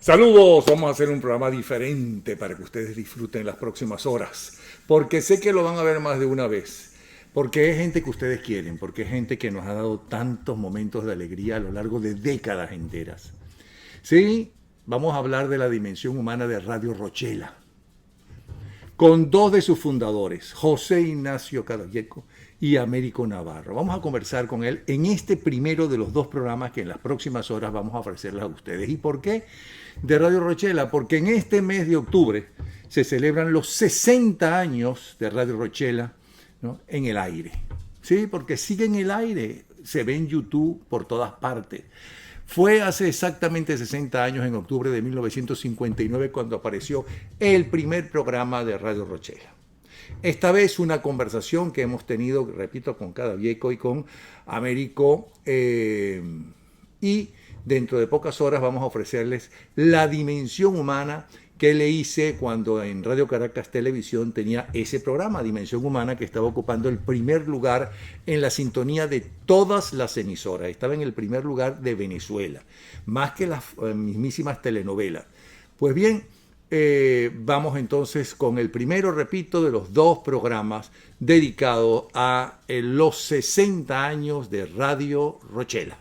Saludos, vamos a hacer un programa diferente para que ustedes disfruten las próximas horas, porque sé que lo van a ver más de una vez, porque es gente que ustedes quieren, porque es gente que nos ha dado tantos momentos de alegría a lo largo de décadas enteras. Sí, vamos a hablar de la dimensión humana de Radio Rochela, con dos de sus fundadores, José Ignacio Cadavieco y Américo Navarro. Vamos a conversar con él en este primero de los dos programas que en las próximas horas vamos a ofrecerles a ustedes. ¿Y por qué de Radio Rochela? Porque en este mes de octubre se celebran los 60 años de Radio Rochela, ¿no?, en el aire. Sí, porque sigue en el aire, se ve en YouTube por todas partes. Fue hace exactamente 60 años, en octubre de 1959, cuando apareció el primer programa de Radio Rochela. Esta vez una conversación que hemos tenido, repito, con Cadavieco y con Américo, y dentro de pocas horas vamos a ofrecerles la dimensión humana que le hice cuando en Radio Caracas Televisión tenía ese programa, Dimensión Humana, que estaba ocupando el primer lugar en la sintonía de todas las emisoras. Estaba en el primer lugar de Venezuela, más que las mismísimas telenovelas. Pues bien, vamos entonces con el primero, repito, de los dos programas dedicados a los 60 años de Radio Rochela.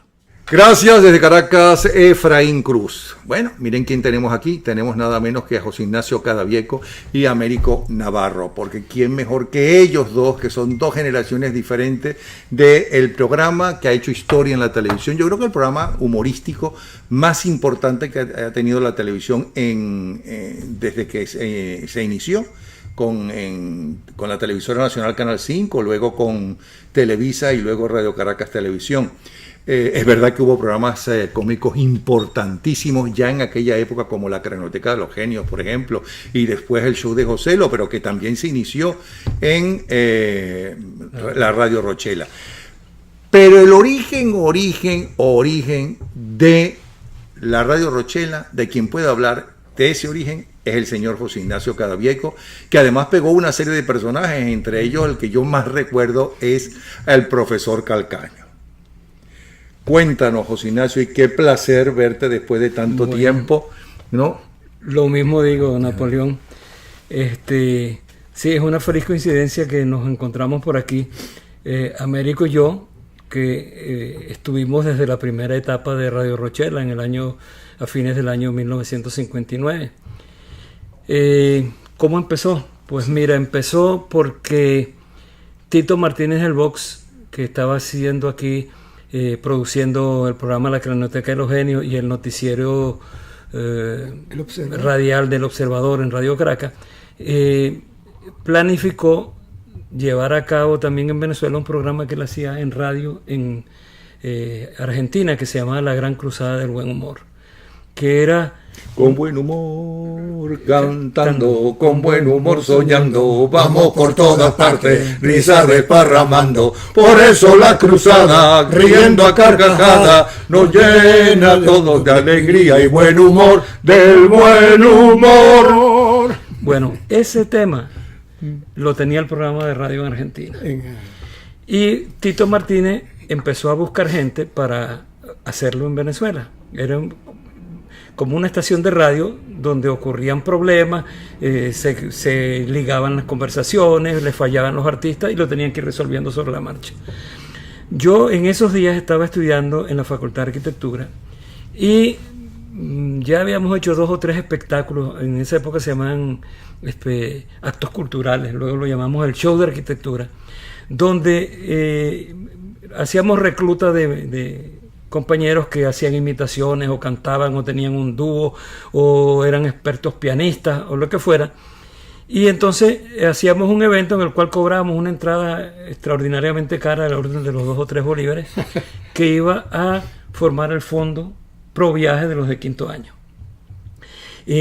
Gracias desde Caracas, Efraín Cruz. Bueno, miren quién tenemos aquí. Tenemos nada menos que a José Ignacio Cadavieco y Américo Navarro, porque quién mejor que ellos dos, que son dos generaciones diferentes del programa que ha hecho historia en la televisión. Yo creo que el programa humorístico más importante que ha tenido la televisión desde que se inició con la televisora nacional Canal 5, luego con Televisa y luego Radio Caracas Televisión. Es verdad que hubo programas cómicos importantísimos ya en aquella época, como la Cranoteca de los Genios, por ejemplo, y después el show de Joselo, pero que también se inició en la Radio Rochela. Pero el origen de la Radio Rochela, de quien pueda hablar de ese origen, es el señor José Ignacio Cadavieco, que además pegó una serie de personajes, entre ellos el que yo más recuerdo es el profesor Calcaño. Cuéntanos, José Ignacio, y qué placer verte después de tanto tiempo, ¿no? Lo mismo digo, Napoleón. Sí, es una feliz coincidencia que nos encontramos por aquí, Américo y yo, que estuvimos desde la primera etapa de Radio Rochela a fines del año 1959. ¿Cómo empezó? Pues mira, empezó porque Tito Martínez del Box, que estaba haciendo aquí, produciendo el programa La Cranoteca de los Genios y el noticiero radial del Observador en Radio Caracas, planificó llevar a cabo también en Venezuela un programa que él hacía en radio en Argentina, que se llamaba La Gran Cruzada del Buen Humor, que era con buen humor, cantando, con buen humor soñando, vamos por todas partes, risa desparramando. Por eso la cruzada, riendo a carcajada, nos llena todos de alegría y buen humor, del buen humor. Bueno, ese tema lo tenía el programa de radio en Argentina. Y Tito Martínez empezó a buscar gente para hacerlo en Venezuela. Era como una estación de radio donde ocurrían problemas, se ligaban las conversaciones, les fallaban los artistas y lo tenían que ir resolviendo sobre la marcha. Yo en esos días estaba estudiando en la Facultad de Arquitectura y ya habíamos hecho 2 o 3 espectáculos. En esa época se llamaban actos culturales, luego lo llamamos el show de arquitectura, donde hacíamos recluta de compañeros que hacían imitaciones o cantaban o tenían un dúo o eran expertos pianistas o lo que fuera, y entonces hacíamos un evento en el cual cobrábamos una entrada extraordinariamente cara, del orden de los 2 o 3 bolívares, que iba a formar el fondo pro viaje de los de quinto año.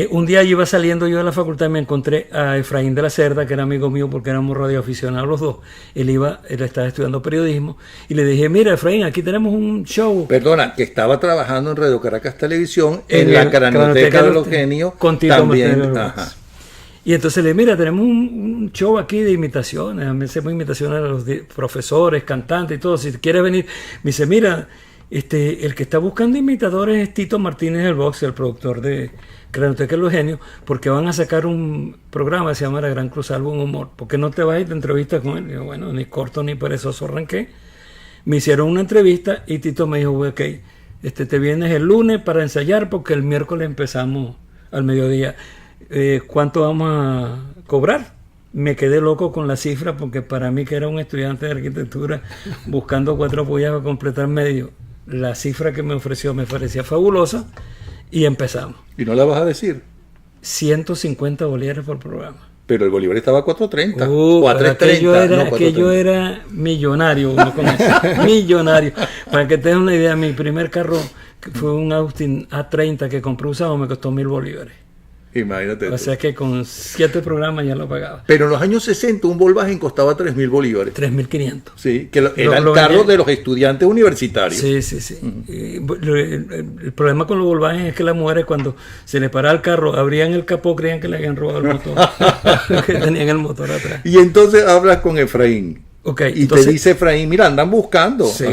Un día iba saliendo yo de la facultad y me encontré a Efraín de la Cerda, que era amigo mío porque éramos radioaficionados los dos. Él estaba estudiando periodismo y le dije: mira, Efraín, aquí tenemos un show. Perdona, que estaba trabajando en Radio Caracas Televisión, en la Cranoteca de los Genios, con Tito también. Y entonces le dije: mira, tenemos un show aquí de imitaciones, hacemos imitaciones a los profesores, cantantes y todo, si quieres venir. Me dice: mira, el que está buscando imitadores es Tito Martínez del Box, el productor de Creanoteca de los Genios, porque van a sacar un programa que se llama La Gran Cruz Álbum Humor. ¿Por qué no te vas y te entrevistas con él? Y yo, bueno, ni corto ni perezoso arranqué. Me hicieron una entrevista y Tito me dijo, ok, te vienes el lunes para ensayar porque el miércoles empezamos al mediodía. ¿Cuánto vamos a cobrar? Me quedé loco con la cifra porque para mí, que era un estudiante de arquitectura buscando 4 apoyas para completar medio, la cifra que me ofreció me parecía fabulosa y empezamos. ¿Y no la vas a decir? 150 bolívares por programa. Pero el bolívar estaba a 4.30. 4.30. Aquello era millonario. Uno con eso. Millonario. Para que te des una idea, mi primer carro fue un Austin A30 que compré usado, me costó 1.000 bolívares. Imagínate. O sea que con 7 programas ya lo pagaba. Pero en los años 60 un Volkswagen costaba 3.000 bolívares. 3.500. Sí, que era el carro de los estudiantes universitarios. Sí, sí, sí. El problema con los Volkswagen es que las mujeres, cuando se les paraba el carro, abrían el capó, creían que le habían robado el motor. Que tenían el motor atrás. Y entonces hablas con Efraín. Okay, y entonces, te dice Efraín, mira, andan buscando. Sí,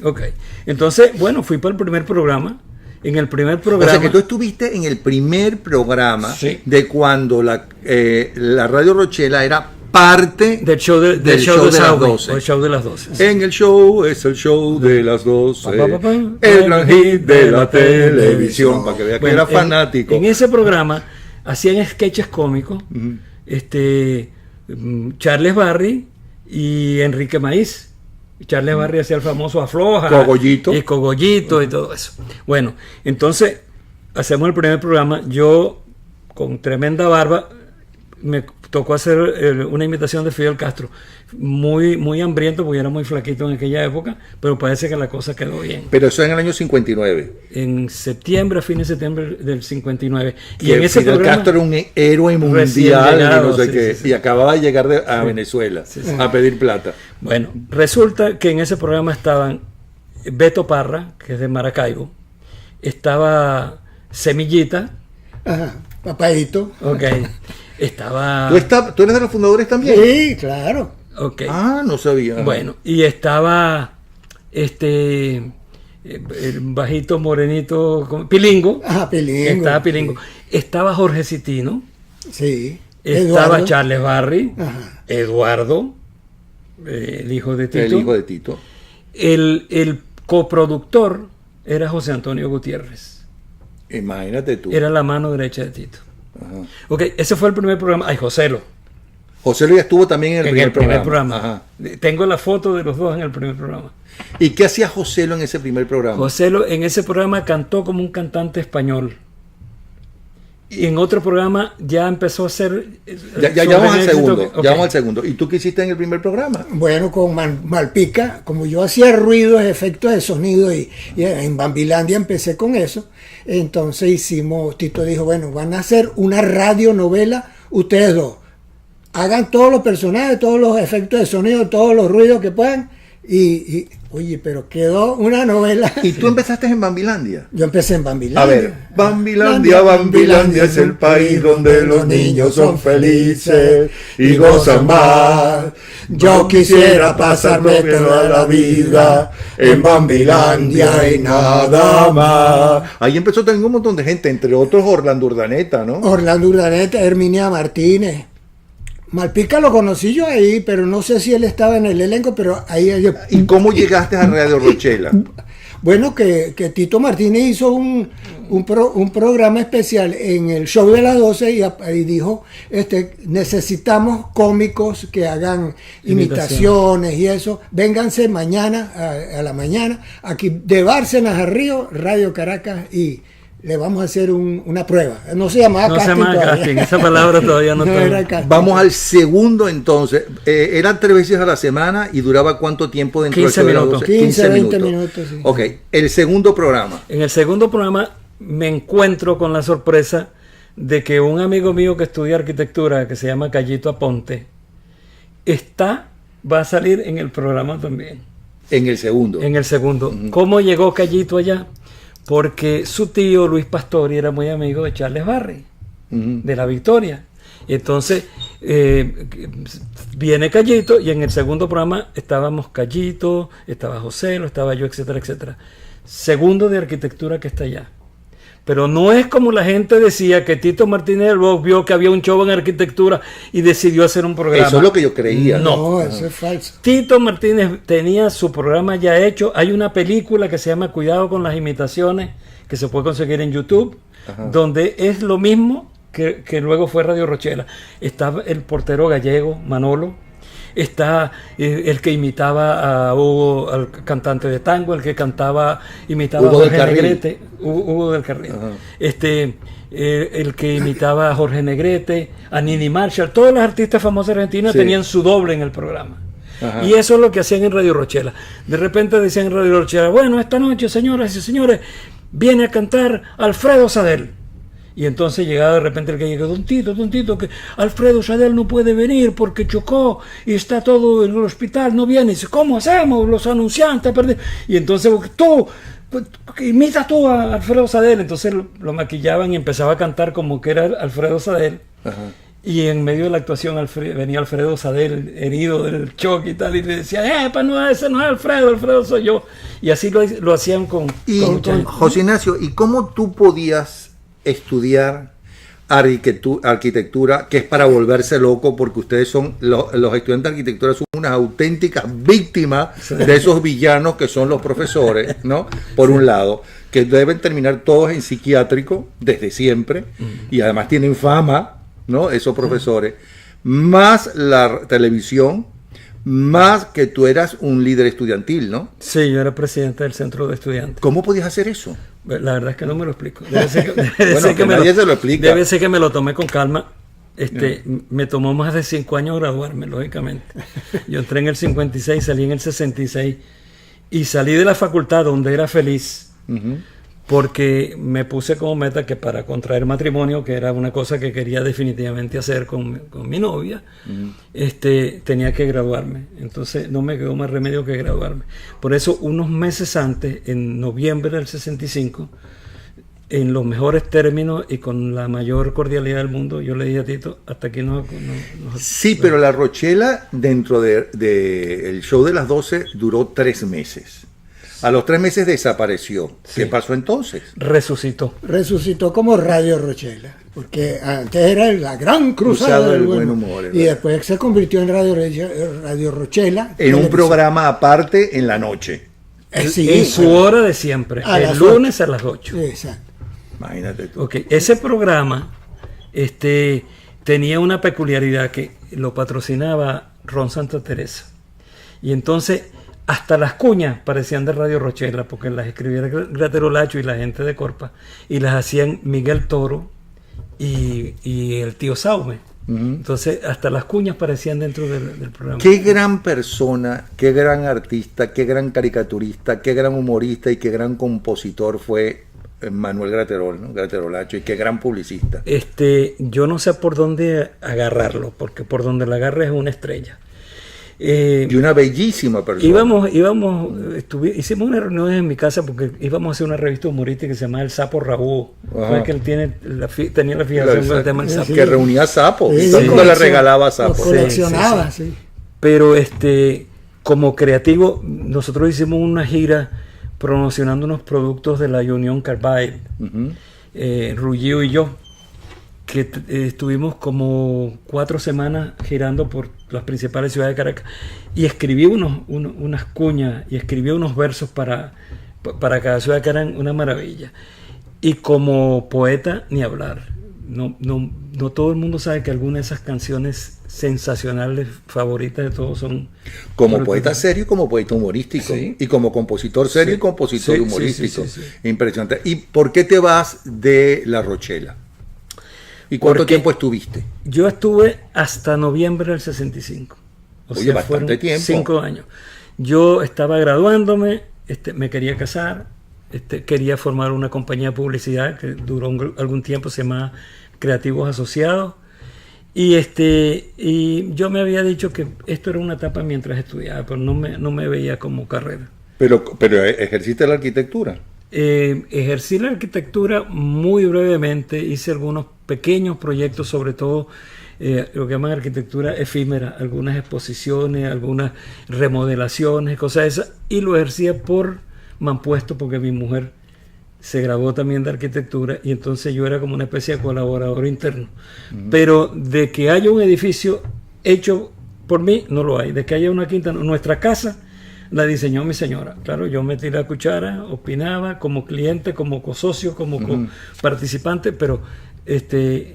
ok. Entonces, bueno, fui para el primer programa. En el primer programa... O sea que tú estuviste en el primer programa, sí, de cuando la Radio Rochela era parte del show de las 12. El show de las 12. Sí. En el show es el show de las 12. El gran hit de la televisión. Para que veas que era fanático. En ese programa hacían sketches cómicos. Charles Barry y Enrique Maíz. Charles Barry hacía el famoso Afloja, Cogollito y Cogollito y todo eso. Bueno, entonces hacemos el primer programa. Yo, con tremenda barba, me tocó hacer una imitación de Fidel Castro. Muy, muy hambriento porque era muy flaquito en aquella época, pero parece que la cosa quedó bien. Pero eso en el año 59. En septiembre, a fines de septiembre del 59. Y en ese Fidel programa, Castro era un héroe mundial llegado, y no sé qué, y acababa de llegar a Venezuela a pedir plata. Bueno, resulta que en ese programa estaban Beto Parra, que es de Maracaibo, estaba Semillita. Ajá, Papaito. Ok. Estaba... ¿Tú eres de los fundadores también? Sí, claro. Okay. Ah, no sabía. Bueno, y estaba el bajito morenito Pilingo. Ajá, Pilingo. Estaba Pilingo. Sí. Estaba Jorge Citino. Sí. Estaba Eduardo. Charles Barry. Ajá. Eduardo, el hijo de Tito. El hijo de Tito. El coproductor era José Antonio Gutiérrez. Imagínate tú. Era la mano derecha de Tito. Ajá. Ok, ese fue el primer programa. Ay, Joselo. Joselo ya estuvo también en el primer programa. Ajá. Tengo la foto de los dos en el primer programa. ¿Y qué hacía Joselo en ese primer programa? Joselo en ese programa cantó como un cantante español. Y en otro programa ya empezó a hacer... Ya vamos al segundo. Okay. Ya vamos al segundo. ¿Y tú qué hiciste en el primer programa? Bueno, con Malpica, como yo hacía ruidos, efectos de sonido y en Bambilandia empecé con eso. Entonces Tito dijo, bueno, van a hacer una radionovela ustedes dos. Hagan todos los personajes, todos los efectos de sonido, todos los ruidos que puedan. Y oye, pero quedó una novela. ¿Y tú empezaste en Bambilandia? Yo empecé en Bambilandia. A ver, Bambilandia es el país donde los niños son felices y gozan más. Yo quisiera pasarme toda la vida en Bambilandia y nada más. Ahí empezó también un montón de gente, entre otros Orlando Urdaneta, ¿no? Orlando Urdaneta, Herminia Martínez. Malpica lo conocí yo ahí, pero no sé si él estaba en el elenco, pero ahí... ¿Y cómo llegaste a Radio Rochela? Bueno, que Tito Martínez hizo un programa especial en el show de las 12 y dijo, necesitamos cómicos que hagan imitaciones y eso. Vénganse mañana, a la mañana, aquí de Bárcenas a Río, Radio Caracas, y le vamos a hacer una prueba. No se llamaba casting. No se llama casting, esa palabra todavía no era casting. Vamos al segundo entonces. Eran 3 veces a la semana y duraba ¿cuánto tiempo dentro 15 de minutos. 15, 20 minutos. Sí. Ok, el segundo programa. En el segundo programa me encuentro con la sorpresa de que un amigo mío que estudia arquitectura, que se llama Cayito Aponte, va a salir en el programa también. En el segundo. En el segundo. Uh-huh. ¿Cómo llegó Cayito allá? Porque su tío Luis Pastori era muy amigo de Charles Barry, de La Victoria. Y entonces viene Cayito y en el segundo programa estábamos Cayito, estaba Joselo, estaba yo, etcétera, etcétera. segundo de arquitectura que está allá. Pero no es como la gente decía, que Tito Martínez del Bosch vio que había un show en arquitectura y decidió hacer un programa. Eso es lo que yo creía. No, eso es falso. Tito Martínez tenía su programa ya hecho. Hay una película que se llama Cuidado con las imitaciones, que se puede conseguir en YouTube, donde es lo mismo que luego fue Radio Rochela. Estaba el portero gallego, Manolo. Está el que imitaba a Hugo, al cantante de tango, el que imitaba Hugo a Jorge del Carril. Negrete, Hugo del Carril. El que imitaba a Jorge Negrete, a Nini Marshall. Todos los artistas famosos argentinos tenían su doble en el programa. Y eso es lo que hacían en Radio Rochela. De repente decían en Radio Rochela, bueno, esta noche, señoras y señores, viene a cantar Alfredo Sadel. Y entonces llegaba de repente el que llegó, don Tito, que Alfredo Sadel no puede venir porque chocó y está todo en el hospital, no viene. Y dice, ¿cómo hacemos? Los anunciantes perdieron. Y entonces tú, imita tú a Alfredo Sadel. Entonces lo maquillaban y empezaba a cantar como que era Alfredo Sadel. Y en medio de la actuación venía Alfredo Sadel, herido del choque y tal, y le decía, no, ese no es Alfredo soy yo. Y así lo hacían con mucha gente. José Ignacio, ¿y cómo tú podías estudiar arquitectura, que es para volverse loco, porque ustedes son, los estudiantes de arquitectura son unas auténticas víctimas de esos villanos que son los profesores, ¿no? Por un lado, que deben terminar todos en psiquiátrico desde siempre, y además tienen fama, ¿no? Esos profesores, más la televisión, más que tú eras un líder estudiantil, ¿no? Sí, yo era presidente del centro de estudiantes. ¿Cómo podías hacer eso? La verdad es que no me lo explico. Debe ser nadie se lo explica. Debe ser que me lo tomé con calma. Me tomó más de 5 años graduarme, lógicamente. Yo entré en el 56, salí en el 66 y salí de la facultad donde era feliz. Porque me puse como meta que para contraer matrimonio, que era una cosa que quería definitivamente hacer con mi novia, tenía que graduarme. Entonces no me quedó más remedio que graduarme. Por eso, unos meses antes, en noviembre del 65, en los mejores términos y con la mayor cordialidad del mundo, yo le dije a Tito, hasta aquí no. Sí, pero la Rochela, dentro el show de las 12, duró 3 meses. A los 3 meses desapareció. ¿Qué pasó entonces? Resucitó como Radio Rochela, porque antes era la gran cruzada del buen humor, y después se convirtió en Radio Rochela. En un programa aparte en la noche. En su hora de siempre, el lunes a las 8. Exacto. Imagínate tú. Okay. Ese programa tenía una peculiaridad, que lo patrocinaba Ron Santa Teresa. Y entonces hasta las cuñas parecían de Radio Rochela, porque las escribía Graterolacho y la gente de Corpa, y las hacían Miguel Toro y el tío Saume. Entonces hasta las cuñas parecían dentro del programa. Qué gran persona, qué gran artista, qué gran caricaturista, qué gran humorista y qué gran compositor fue Manuel Graterol, ¿no? Graterolacho, y qué gran publicista. Yo no sé por dónde agarrarlo, porque por donde la agarre es una estrella. Y una bellísima persona. Hicimos una reunión en mi casa porque íbamos a hacer una revista humorística que se llama El Sapo Raúl. Fue que él tenía la fijación con el tema del sapo. Que reunía sapos, y Sí, todo el mundo le regalaba sapos. Los coleccionaba, sí. Pero como creativo, nosotros hicimos una gira promocionando unos productos de la Union Carbide, Ruggiero y yo, que estuvimos como 4 semanas girando por las principales ciudades de Caracas, y escribí unas cuñas y escribí unos versos para cada ciudad que eran una maravilla. Y como poeta, ni hablar. No todo el mundo sabe que algunas de esas canciones sensacionales favoritas de todos son... Como poeta serio y como poeta humorístico. Sí. Y como compositor serio y compositor humorístico. Sí. Impresionante. ¿Y por qué te vas de La Rochela? ¿Y cuánto tiempo estuviste? Yo estuve hasta noviembre del 65. Oye, bastante tiempo. 5 años. Yo estaba graduándome, me quería casar, quería formar una compañía de publicidad que duró algún tiempo, se llama Creativos Asociados. Y yo me había dicho que esto era una etapa mientras estudiaba, pero no me veía como carrera. Pero ejerciste la arquitectura. Ejercí la arquitectura muy brevemente, hice algunos pequeños proyectos, sobre todo lo que llaman arquitectura efímera, algunas exposiciones, algunas remodelaciones, cosas de esas, y lo ejercía por me han puesto porque mi mujer se graduó también de arquitectura y entonces yo era como una especie de colaborador interno. Pero de que haya un edificio hecho por mí, no lo hay. De que haya una quinta, no. Nuestra casa la diseñó mi señora. Claro, yo metí la cuchara, opinaba como cliente, como cosocio, como participante, pero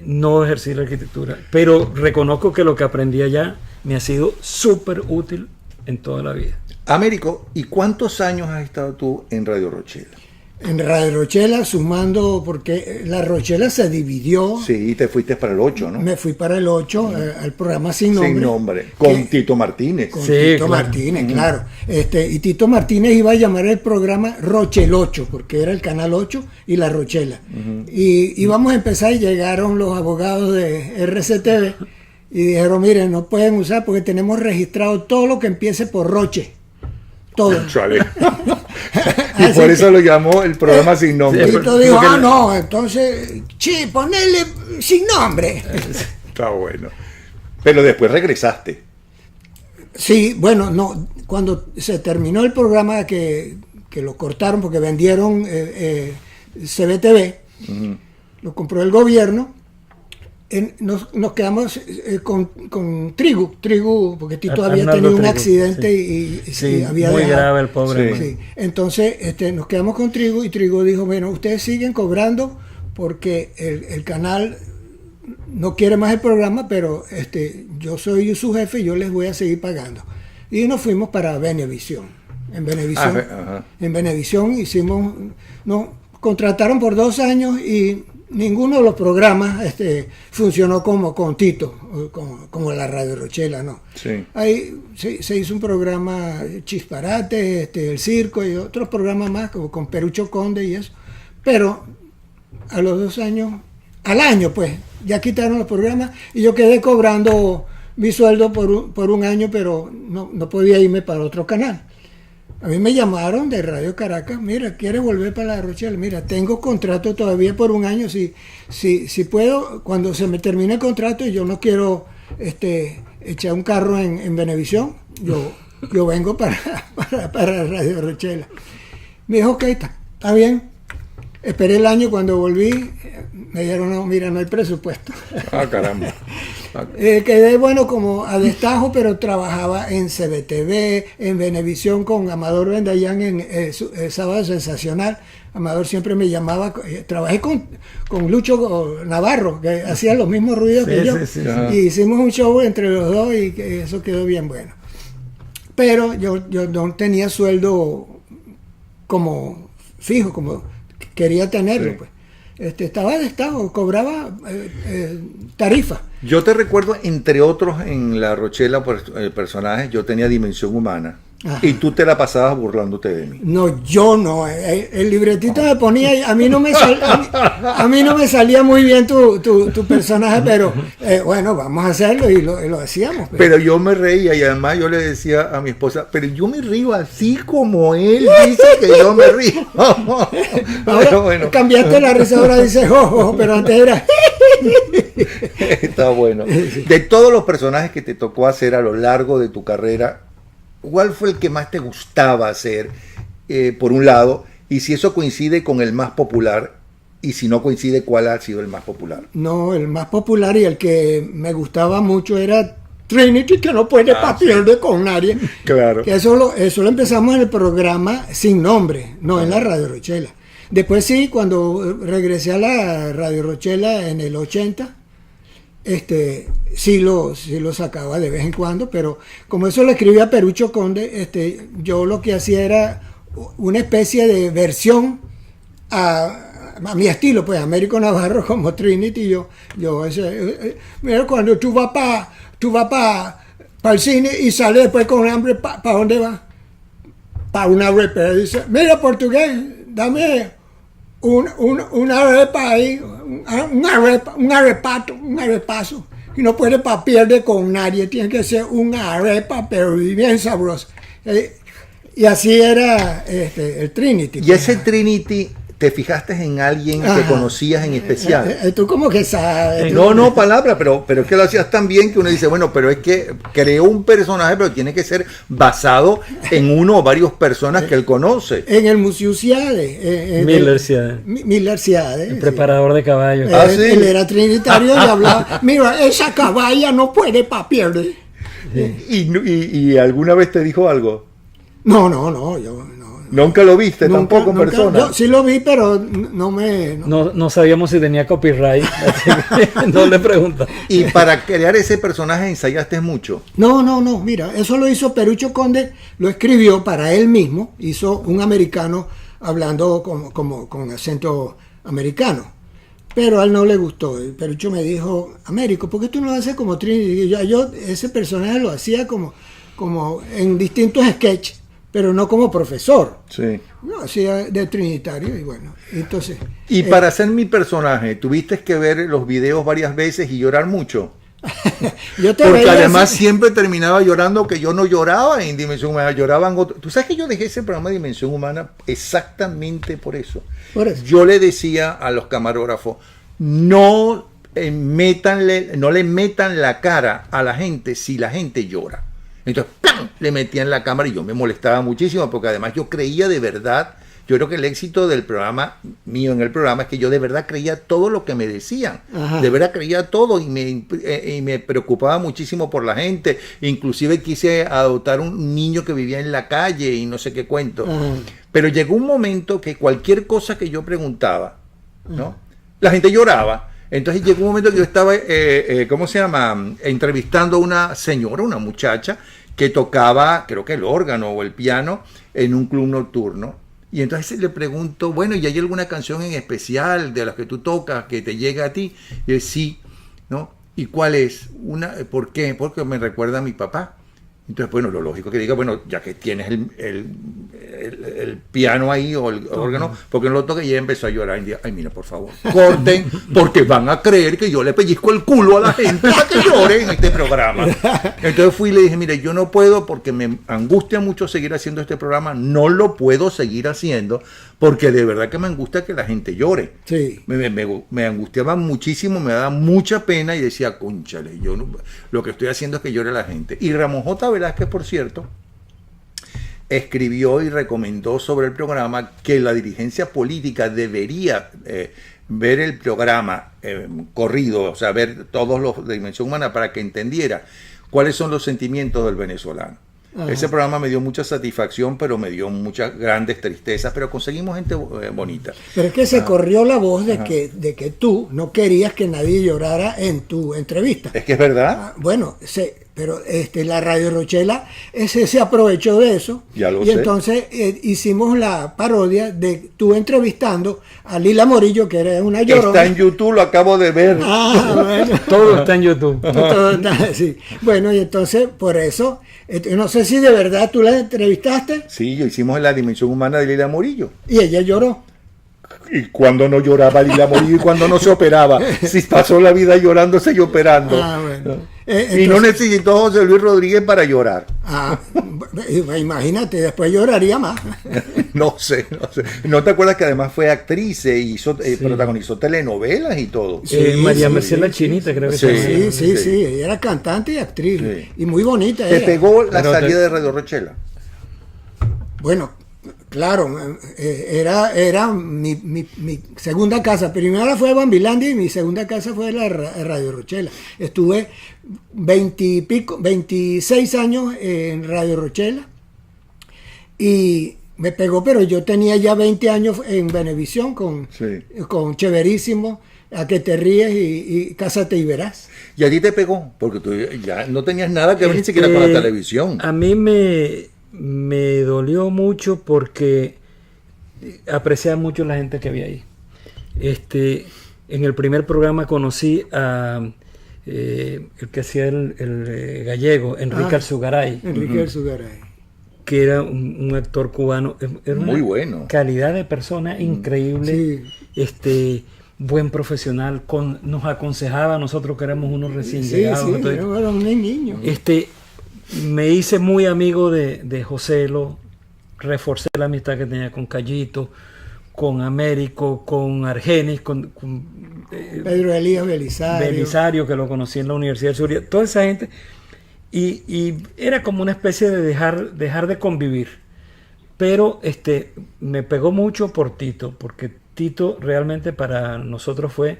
no ejercí la arquitectura. Pero reconozco que lo que aprendí allá me ha sido súper útil en toda la vida. Américo, ¿y cuántos años has estado tú en Radio Rochela? En Radio Rochela, sumando, porque la Rochela se dividió. Sí, y te fuiste para el 8, ¿no? Me fui para el 8, al programa Sin Nombre. Sin Nombre, con Tito Martínez. Con Sí, Tito claro. Martínez, claro. Y Tito Martínez iba a llamar el programa Rochel 8, porque era el Canal 8 y la Rochela. Y íbamos a empezar y llegaron los abogados de RCTV y dijeron, miren, no pueden usar porque tenemos registrado todo lo que empiece por Roche. Todo. Chale. Y por eso lo llamó el programa Sin Nombre. Y Tito dijo, no, entonces, ponele Sin Nombre. Está bueno. Pero después regresaste. Sí, bueno, no, cuando se terminó el programa que lo cortaron porque vendieron CBTV, lo compró el gobierno, nos quedamos con Trigu, porque Tito había Arnaldo tenido un Trigu, accidente sí. y Sí, había muy dejado. grave el pobre. Sí. Sí. Entonces nos quedamos con Trigu y Trigu dijo, bueno, ustedes siguen cobrando porque el canal no quiere más el programa, pero yo soy su jefe y yo les voy a seguir pagando. Y nos fuimos para Venevisión. En Venevisión, Ajá. en Venevisión nos contrataron por 2 años y ninguno de los programas funcionó como con Tito, como la Radio Rochela, no. Sí. Ahí se hizo un programa Chisparate, el Circo y otros programas más, como con Perucho Conde y eso. Pero a los 2 años, al año pues, ya quitaron los programas y yo quedé cobrando mi sueldo por un año, pero no podía irme para otro canal. A mí me llamaron de Radio Caracas, mira, ¿quieres volver para La Rochelle? Mira, tengo contrato todavía por un año, si puedo, cuando se me termine el contrato y yo no quiero echar un carro en Venevisión, yo vengo para Radio Rochela. Me dijo, ok, está bien. Esperé el año, cuando volví, me dijeron, no, mira, no hay presupuesto. Ah, caramba. Quedé bueno como a destajo, pero trabajaba en CBTV, en Venevisión con Amador Bendayán en Sábado Sensacional. Amador siempre me llamaba, trabajé con Lucho Navarro, que hacía los mismos ruidos que yo. Sí. Y hicimos un show entre los dos y eso quedó bien bueno. Pero yo no tenía sueldo como fijo, como quería tenerlo. Sí. Pues. Estaba de estado, cobraba tarifa. Yo te recuerdo, entre otros, en La Rochela, personajes, yo tenía Dimensión Humana. Ajá. Y tú te la pasabas burlándote de mí. No, yo no. El libretito me ponía y a mí no me salía muy bien tu personaje, pero bueno, vamos a hacerlo y lo hacíamos. Pero yo me reía y además yo le decía a mi esposa, pero yo me río así como él dice que yo me río. Ahora Pero bueno, cambiaste la risa, ahora dices jojo, pero antes era... está bueno. De todos los personajes que te tocó hacer a lo largo de tu carrera, ¿cuál fue el que más te gustaba hacer, por un lado? Y si eso coincide con el más popular, y si no coincide, ¿cuál ha sido el más popular? No, el más popular y el que me gustaba mucho era Trinity, que no puede pierde con nadie. Claro. Que eso lo empezamos en el programa Sin Nombre, no en la Radio Rochela. Después sí, cuando regresé a la Radio Rochela en el 80, sí lo sacaba de vez en cuando, pero como eso lo escribía Perucho Conde, yo lo que hacía era una especie de versión a mi estilo, pues Américo Navarro como Trinity. Mira, cuando tú vas para el cine y sales después con hambre, ¿para dónde vas? Para una arepa. Dice, mira, portugués, dame una arepa ahí, un arepazo. Y no puede pierde con nadie, tiene que ser una arepa, pero bien sabrosa. Y así era el Trinity. Y ese Trinity ¿te fijaste en alguien que conocías en especial? Tú como que sabes. No, palabra, pero es que lo hacías tan bien que uno dice, bueno, pero es que creó un personaje, pero tiene que ser basado en uno o varias personas que él conoce. En el Museo Ciade. Miller Ciade. Miller Ciade. El preparador de caballos. ¿Sí? Él era trinitario y hablaba, mira, esa caballa no puede papiar. Sí. ¿Y alguna vez te dijo algo? No, yo no. ¿Nunca lo viste tampoco en nunca. persona? Yo sí lo vi, pero no me... No sabíamos si tenía copyright, así que no le preguntamos. ¿Y para crear ese personaje ensayaste mucho? No, mira, eso lo hizo Perucho Conde, lo escribió para él mismo, hizo un americano hablando con acento americano, pero a él no le gustó. El Perucho me dijo, Américo, ¿por qué tú no lo haces como Trinity? Y yo ese personaje lo hacía como en distintos sketches, pero no como profesor. Sí. No, hacía de trinitario y bueno, entonces... Y para hacer mi personaje, ¿tuviste que ver los videos varias veces y llorar mucho? Porque además siempre terminaba llorando, que yo no lloraba en Dimensión Humana, lloraban otros. ¿Tú sabes que yo dejé ese programa de Dimensión Humana exactamente por eso? Yo le decía a los camarógrafos, no le metan la cara a la gente si la gente llora. Entonces, ¡pam!, le metían la cámara y yo me molestaba muchísimo porque además yo creía de verdad, yo creo que el éxito del programa mío en el programa es que yo de verdad creía todo lo que me decían. Ajá. De verdad creía todo y me preocupaba muchísimo por la gente. Inclusive quise adoptar un niño que vivía en la calle y no sé qué cuento. Ajá. Pero llegó un momento que cualquier cosa que yo preguntaba, ¿no? La gente lloraba. Entonces llegó un momento que yo estaba, entrevistando a una señora, una muchacha, que tocaba, creo que el órgano o el piano, en un club nocturno. Y entonces le pregunto, bueno, ¿y hay alguna canción en especial de las que tú tocas que te llega a ti? Y él, sí, ¿no? ¿Y cuál es? ¿Por qué? Porque me recuerda a mi papá. Entonces, bueno, lo lógico que diga, bueno, ya que tienes el piano ahí o el órgano, porque no lo toque, y ella empezó a llorar. Y dije, ay, mira, por favor, corten, porque van a creer que yo le pellizco el culo a la gente para que llore en este programa. Entonces fui y le dije, mire, yo no puedo porque me angustia mucho seguir haciendo este programa, no lo puedo seguir haciendo, porque de verdad que me angustia que la gente llore. Sí. Me angustiaba muchísimo, me daba mucha pena y decía, cónchale, yo no, lo que estoy haciendo es que llore la gente. Y Ramón J. Velázquez, por cierto, escribió y recomendó sobre el programa que la dirigencia política debería ver el programa corrido, o sea, ver todos los de Dimensión Humana para que entendiera cuáles son los sentimientos del venezolano. Ajá. Ese programa me dio mucha satisfacción, pero me dio muchas grandes tristezas, pero conseguimos gente bonita. Pero es que se corrió la voz de que tú no querías que nadie llorara en tu entrevista. Es que es verdad. Bueno, pero la Radio Rochela se aprovechó de eso. Ya lo y sé. Entonces hicimos la parodia de tú entrevistando a Lila Morillo, que era una llorona. Está en YouTube, lo acabo de ver. Bueno. Todo está en YouTube. Todo está, sí. Bueno, y entonces por eso, no sé si de verdad tú la entrevistaste. Sí, yo hicimos en La Dimensión Humana de Lila Morillo. Y ella lloró. Y cuando no lloraba Lila Morillo y cuando no se operaba. Si pasó la vida llorándose y operando. Bueno. Y no necesitó a José Luis Rodríguez para llorar. Imagínate, después lloraría más. No sé. ¿No te acuerdas que además fue actriz e protagonizó telenovelas y todo? María Mercedes La Chinita, creo que sí. Ella era cantante y actriz. Sí. Y muy bonita. ¿Te pegó la salida de Radio Rochela? Bueno, claro, era mi segunda casa. Primera fue Bambilandia y mi segunda casa fue la Radio Rochela. Estuve 26 años en Radio Rochela y me pegó, pero yo tenía ya 20 años en Venevisión con Chéverísimo, A que te ríes y Cásate y verás. ¿Y a ti te pegó? Porque tú ya no tenías nada que ver ni siquiera con la televisión. A mí me dolió mucho porque apreciaba mucho la gente que había ahí. En el primer programa conocí a el que hacía el gallego, Enrique Alzugaray. Enrique Alzugaray. Que era un actor cubano. Era muy bueno. Calidad de persona increíble. Sí. Buen profesional. Nos aconsejaba a nosotros que éramos unos recién llegados. Sí, era un niño. Me hice muy amigo de Joselo, reforcé la amistad que tenía con Callito, con Américo, con Argenis, con Pedro Elías Belisario, que lo conocí en la Universidad de Zuria, toda esa gente, y era como una especie de dejar de convivir. Pero me pegó mucho por Tito, porque Tito realmente para nosotros fue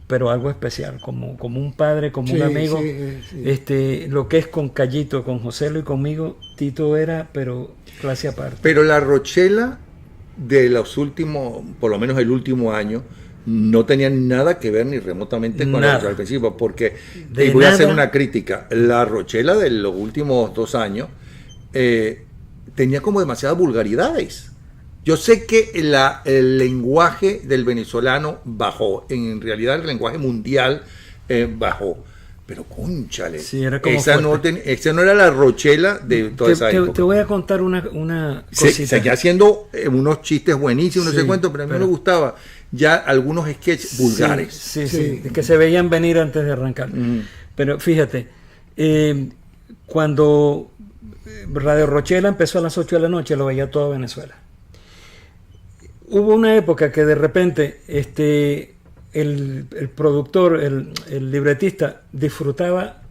pero algo especial, como un padre, como un amigo. Sí. Lo que es con Callito, con Joselo y conmigo, Tito era, pero clase aparte. Pero la Rochela de los últimos, por lo menos el último año, no tenía nada que ver ni remotamente con la Rochela al principio, porque voy a hacer una crítica. La Rochela de los últimos 2 años tenía como demasiadas vulgaridades. Yo sé que el lenguaje del venezolano bajó, en realidad el lenguaje mundial bajó, pero cónchale, sí, era como esa no era la Rochela de toda esa época. Te voy a contar una cosita. Seguía haciendo unos chistes buenísimos, sí, no sé cuánto, pero a mí me gustaba ya algunos sketches vulgares. Sí, que se veían venir antes de arrancar. Pero fíjate, cuando Radio Rochela empezó a las 8 de la noche, lo veía toda Venezuela. Hubo una época que de repente el productor, el libretista, disfrutaba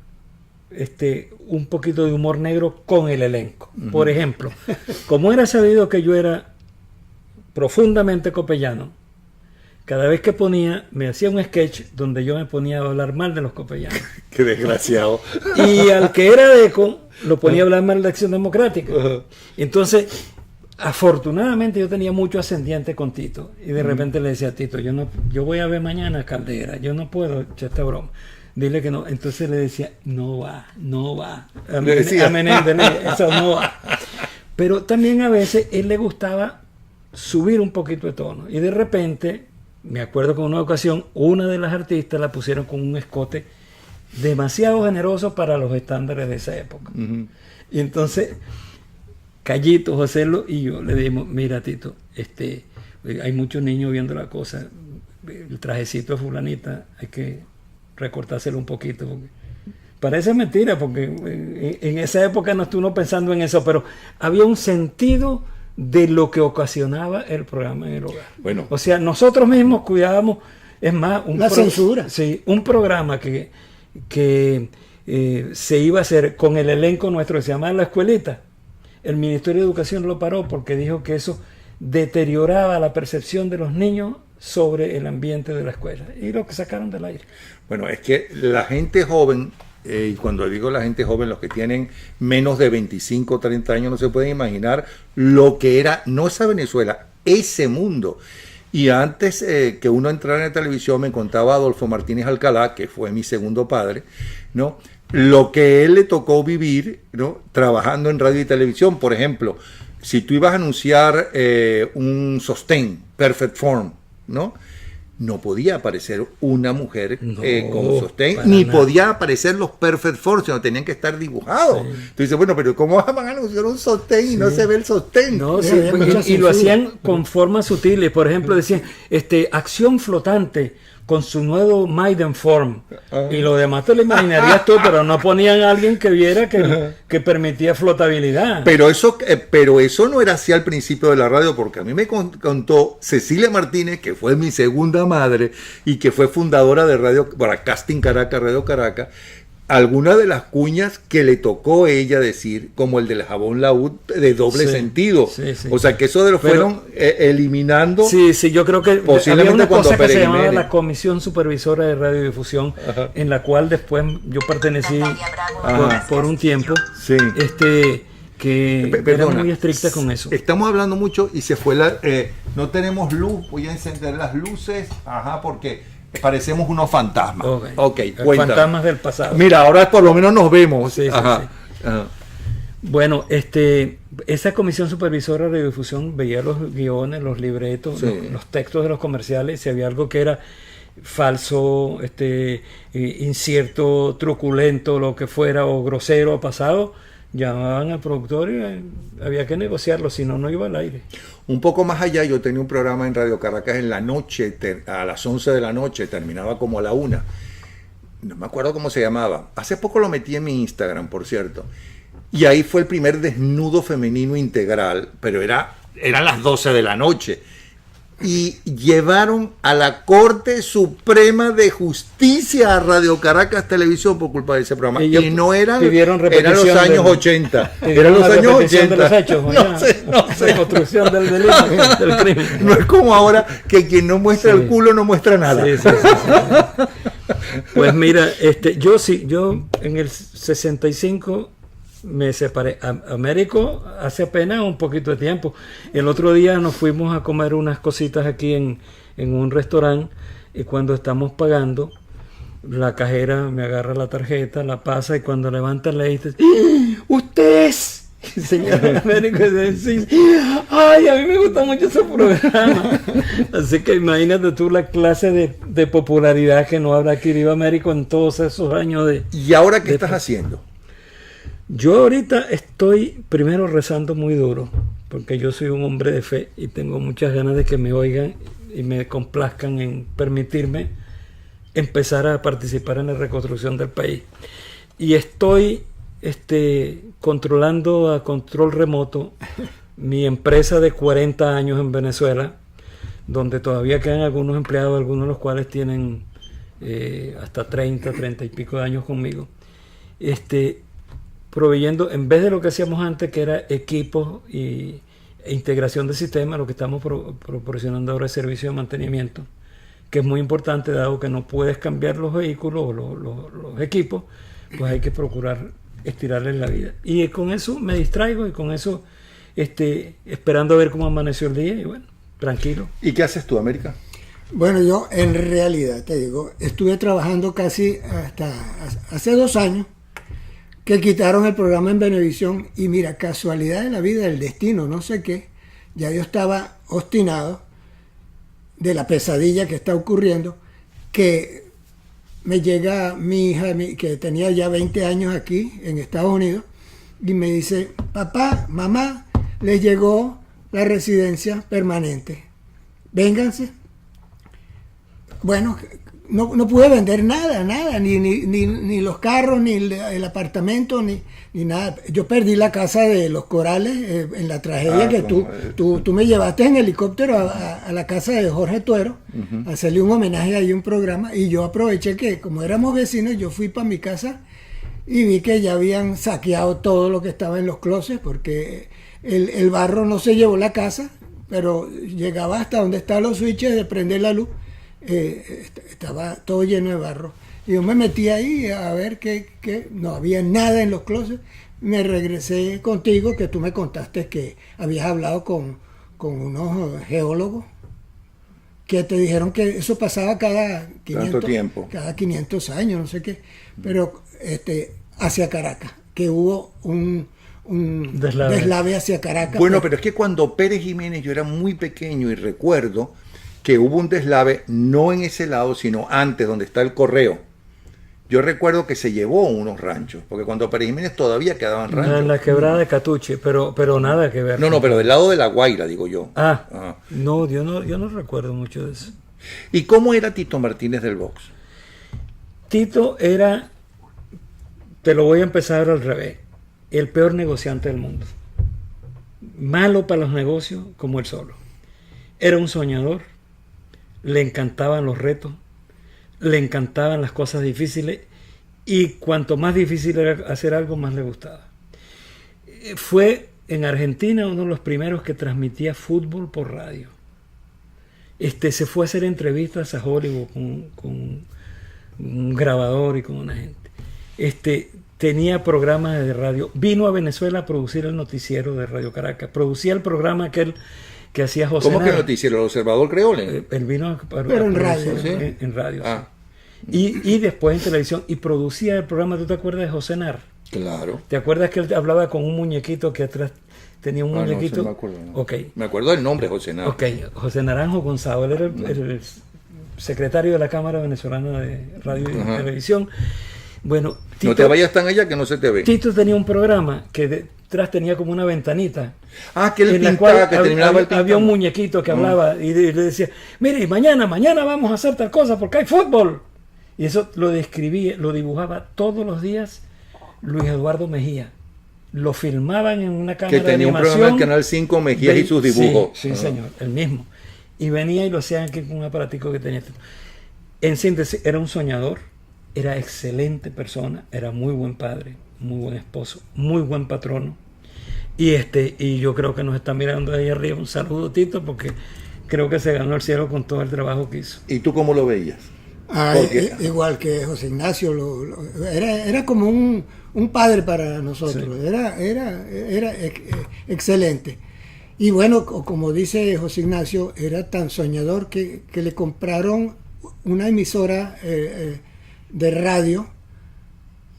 un poquito de humor negro con el elenco. Por ejemplo, como era sabido que yo era profundamente copellano, cada vez que me hacía un sketch donde yo me ponía a hablar mal de los copellanos. Qué desgraciado. Y al que era de ECO, lo ponía a hablar mal de la Acción Democrática. Entonces, afortunadamente yo tenía mucho ascendiente con Tito y de repente le decía a Tito, yo voy a ver mañana a Caldera, yo no puedo echar esta broma, dile que no. Entonces le decía, no va a Menéndez, eso no va. Pero también a veces él le gustaba subir un poquito de tono y de repente me acuerdo que en una ocasión una de las artistas la pusieron con un escote demasiado generoso para los estándares de esa época. Y entonces Callito, Joselo y yo le dijimos, mira Tito, hay muchos niños viendo la cosa, el trajecito de fulanita hay que recortárselo un poquito, porque parece mentira, porque en esa época no estuvo uno pensando en eso, pero había un sentido de lo que ocasionaba el programa en el hogar. Bueno. O sea, nosotros mismos cuidábamos, es más, censura. Sí, un programa que se iba a hacer con el elenco nuestro que se llamaba La Escuelita. El Ministerio de Educación lo paró porque dijo que eso deterioraba la percepción de los niños sobre el ambiente de la escuela. Y lo que sacaron del aire. Bueno, es que la gente joven, y cuando digo la gente joven, los que tienen menos de 25 o 30 años, no se pueden imaginar lo que era, no esa Venezuela, ese mundo. Y antes que uno entrara en la televisión, me contaba Adolfo Martínez Alcalá, que fue mi segundo padre, ¿no? Lo que él le tocó vivir, ¿no? Trabajando en radio y televisión. Por ejemplo, si tú ibas a anunciar un sostén, Perfect Form, ¿no? No podía aparecer una mujer con sostén, ni nada. Podía aparecer los Perfect Form, sino tenían que estar dibujados. Sí. Tú dices, bueno, pero ¿cómo van a anunciar un sostén y no se ve el sostén? No, sí, y lo hacían con formas sutiles. Por ejemplo, decían, acción flotante con su nuevo Maiden Form. Y lo demás te lo imaginarías tú, pero no ponían a alguien que viera que permitía flotabilidad. Pero eso no era así al principio de la radio, porque a mí me contó Cecilia Martínez, que fue mi segunda madre y que fue fundadora de Broadcasting Caracas, Radio Caracas, algunas de las cuñas que le tocó ella decir, como el del jabón Laúd, de doble sentido. Sí. O sea, que eso de lo fueron eliminando. Sí, yo creo que había una cosa que se llamaba la Comisión Supervisora de Radiodifusión, en la cual después yo pertenecí por un tiempo, que era muy estricta con eso. Estamos hablando mucho y se fue no tenemos luz, voy a encender las luces, porque parecemos unos fantasmas. Okay, fantasmas del pasado. Mira, ahora por lo menos nos vemos. Sí. Bueno, esa comisión supervisora de radiodifusión veía los guiones, los libretos, los textos de los comerciales. Si había algo que era falso, incierto, truculento, lo que fuera, o grosero o pasado, llamaban al productor y había que negociarlo, si no, no iba al aire. Un poco más allá, yo tenía un programa en Radio Caracas en la noche, a las 11 de la noche, terminaba como a la 1. No me acuerdo cómo se llamaba. Hace poco lo metí en mi Instagram, por cierto. Y ahí fue el primer desnudo femenino integral, pero eran las 12 de la noche. y llevaron a la Corte Suprema de Justicia a Radio Caracas Televisión por culpa de ese programa. Ellos y no eran los repetición años 80. Eran los años 80. De los hechos, no sé. Reconstrucción del delito, del crimen. No es como ahora que quien no muestra el culo no muestra nada. Sí. Pues mira, yo en el 65 me separé. Américo hace apenas un poquito de tiempo. El otro día nos fuimos a comer unas cositas aquí en un restaurante, y cuando estamos pagando, la cajera me agarra la tarjeta, la pasa, y cuando levanta le dice: ¡usted es! Señor Américo, dice: ¡ay, a mí me gusta mucho ese programa! Así que imagínate tú la clase de popularidad que no habrá adquirido Américo en todos esos años de... ¿Y ahora qué estás haciendo? Yo ahorita estoy primero rezando muy duro, porque yo soy un hombre de fe y tengo muchas ganas de que me oigan y me complazcan en permitirme empezar a participar en la reconstrucción del país. Y estoy controlando a control remoto mi empresa de 40 años en Venezuela, donde todavía quedan algunos empleados, algunos de los cuales tienen hasta 30 y pico de años conmigo. Proveyendo, en vez de lo que hacíamos antes, que era equipos e integración de sistemas, lo que estamos proporcionando ahora es servicio de mantenimiento, que es muy importante, dado que no puedes cambiar los vehículos o los equipos, pues hay que procurar estirarles la vida. Y con eso me distraigo, y con eso esperando a ver cómo amaneció el día, y bueno, tranquilo. ¿Y qué haces tú, América? Bueno, yo en realidad, te digo, estuve trabajando casi hasta hace 2 años, que quitaron el programa en Venevisión, y mira, casualidad de la vida, del destino, no sé qué, ya yo estaba obstinado de la pesadilla que está ocurriendo, que me llega mi hija, que tenía ya 20 años aquí en Estados Unidos, y me dice: papá, mamá, les llegó la residencia permanente, vénganse. Bueno, no pude vender nada, ni los carros, ni el apartamento, ni nada. Yo perdí la casa de Los Corales en la tragedia que tú me llevaste en helicóptero a la casa de Jorge Tuero, a hacerle un homenaje ahí, un programa, y yo aproveché que, como éramos vecinos, yo fui para mi casa y vi que ya habían saqueado todo lo que estaba en los closets, porque el barro no se llevó la casa, pero llegaba hasta donde estaban los switches de prender la luz. Estaba todo lleno de barro, y yo me metí ahí a ver que no había nada en los closets. Me regresé contigo, que tú me contaste que habías hablado con unos geólogos que te dijeron que eso pasaba cada 500 años, no sé qué, pero hacia Caracas, que hubo un deslave hacia Caracas. Bueno, pero es que cuando Pérez Jiménez, yo era muy pequeño y recuerdo que hubo un deslave, no en ese lado, sino antes, donde está el correo. Yo recuerdo que se llevó unos ranchos, porque cuando Pérez Jiménez todavía quedaban ranchos. En la quebrada de Catuche, pero nada que ver. No, pero del lado de La Guaira, digo yo. No, yo no recuerdo mucho de eso. ¿Y cómo era Tito Martínez del box? Tito era, te lo voy a empezar al revés, el peor negociante del mundo. Malo para los negocios como él solo. Era un soñador. Le encantaban los retos, le encantaban las cosas difíciles, y cuanto más difícil era hacer algo, más le gustaba. Fue en Argentina uno de los primeros que transmitía fútbol por radio. Se fue a hacer entrevistas a Hollywood con un grabador y con una gente. Tenía programas de radio. Vino a Venezuela a producir el noticiero de Radio Caracas. Producía el programa que hacía José ¿Cómo Nara. Que noticiero? ¿El Observador Creole? Él vino pero en radio. ¿Sí? En radio, sí. Y después en televisión. Y producía el programa, ¿tú te acuerdas de José Nar? Claro. ¿Te acuerdas que él hablaba con un muñequito que atrás tenía un muñequito? No me acuerdo. No. Okay. Me acuerdo del nombre, José Nar. Ok, José Naranjo Gonzalo. Él era el secretario de la Cámara Venezolana de Radio y Televisión. Bueno, Tito, no te vayas tan allá que no se te ve. Tito tenía un programa que detrás tenía como una ventanita. Que él pintaba, que terminaba el pintado. Había un muñequito que hablaba y le decía: mire, mañana vamos a hacer tal cosa porque hay fútbol. Y eso lo describía, lo dibujaba todos los días Luis Eduardo Mejía. Lo filmaban en una cámara de animación. Que tenía un programa en Canal 5, Mejía y sus dibujos. Sí, señor, el mismo. Y venía y lo hacían aquí con un aparatico que tenía. En síntesis, era un soñador, era excelente persona, era muy buen padre, muy buen esposo, muy buen patrono. Y yo creo que nos está mirando ahí arriba. Un saludo, Tito, porque creo que se ganó el cielo con todo el trabajo que hizo. ¿Y tú cómo lo veías? Igual que José Ignacio, era como un padre para nosotros, sí. Era excelente. Y bueno, como dice José Ignacio, era tan soñador que le compraron una emisora de radio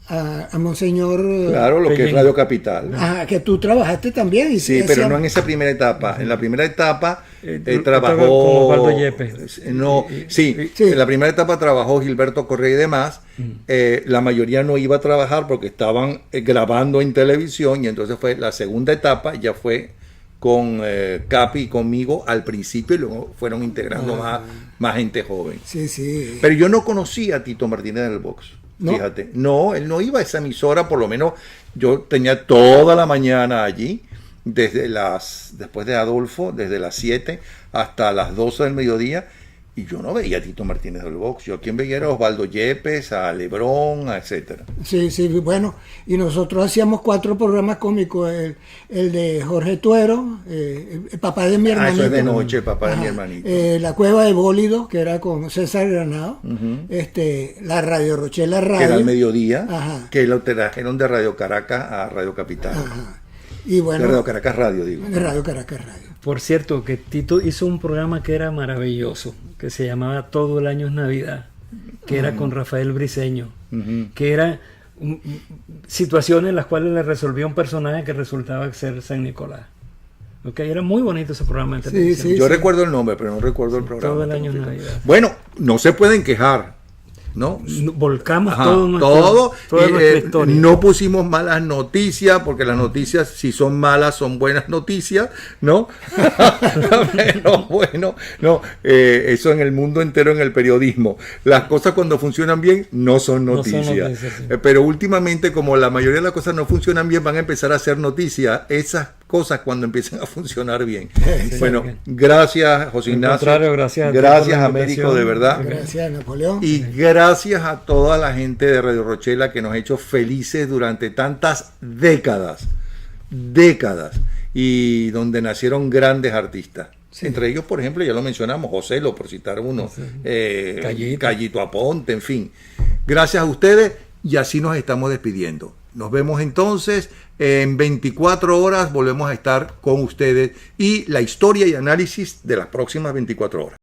a Monseñor. Claro, lo que es Radio Capital. Que tú trabajaste también. Y sí, pero no en esa primera etapa. En la primera etapa trabajó. Con Osvaldo Yepes. En la primera etapa trabajó Gilberto Correa y demás. La mayoría no iba a trabajar porque estaban grabando en televisión, y entonces fue la segunda etapa, ya fue con Capi y conmigo al principio, y luego fueron integrando más gente joven. Sí, sí. Pero yo no conocía a Tito Martínez del Box. ¿No? Fíjate, no, él no iba a esa emisora, por lo menos yo tenía toda la mañana allí, después de Adolfo, desde las 7 hasta las 12 del mediodía, y yo no veía a Tito Martínez del Box. Yo a quien veía era a Osvaldo Yepes, a Lebrón, etcétera. Sí, sí, bueno, y nosotros hacíamos 4 programas cómicos, el de Jorge Tuero, el papá de mi hermanito. Eso es de noche, papá de mi hermanito. La Cueva de Bólido, que era con César Granado, la Radio Rochela Radio. Que era al mediodía, que lo trajeron de Radio Caracas a Radio Capital. Y bueno, de Radio Caracas Radio, digo. De Radio Caracas Radio. Por cierto, que Tito hizo un programa que era maravilloso, que se llamaba Todo el Año es Navidad, que era con Rafael Briceño, que era situaciones en las cuales le resolvía un personaje que resultaba ser San Nicolás. Okay, era muy bonito ese programa de televisión. Yo recuerdo el nombre, pero no recuerdo el programa. Todo el Año es Navidad. Bueno, no se pueden quejar, ¿no? Volcamos toda nuestra historia. No pusimos malas noticias, porque las noticias, si son malas, son buenas noticias, ¿no? Pero bueno, no, eso en el mundo entero, en el periodismo. Las cosas cuando funcionan bien no son noticias. Sí. Pero últimamente, como la mayoría de las cosas no funcionan bien, van a empezar a hacer noticias. Esas cosas cuando empiecen a funcionar bien. Bueno, gracias, José Ignacio. Gracias, Américo, de verdad. Gracias, Napoleón. Y gracias a toda la gente de Radio Rochela que nos ha hecho felices durante tantas décadas, y donde nacieron grandes artistas. Sí. Entre ellos, por ejemplo, ya lo mencionamos, Joselo, por citar uno, Callito Aponte, en fin. Gracias a ustedes, y así nos estamos despidiendo. Nos vemos entonces en 24 horas, volvemos a estar con ustedes y la historia y análisis de las próximas 24 horas.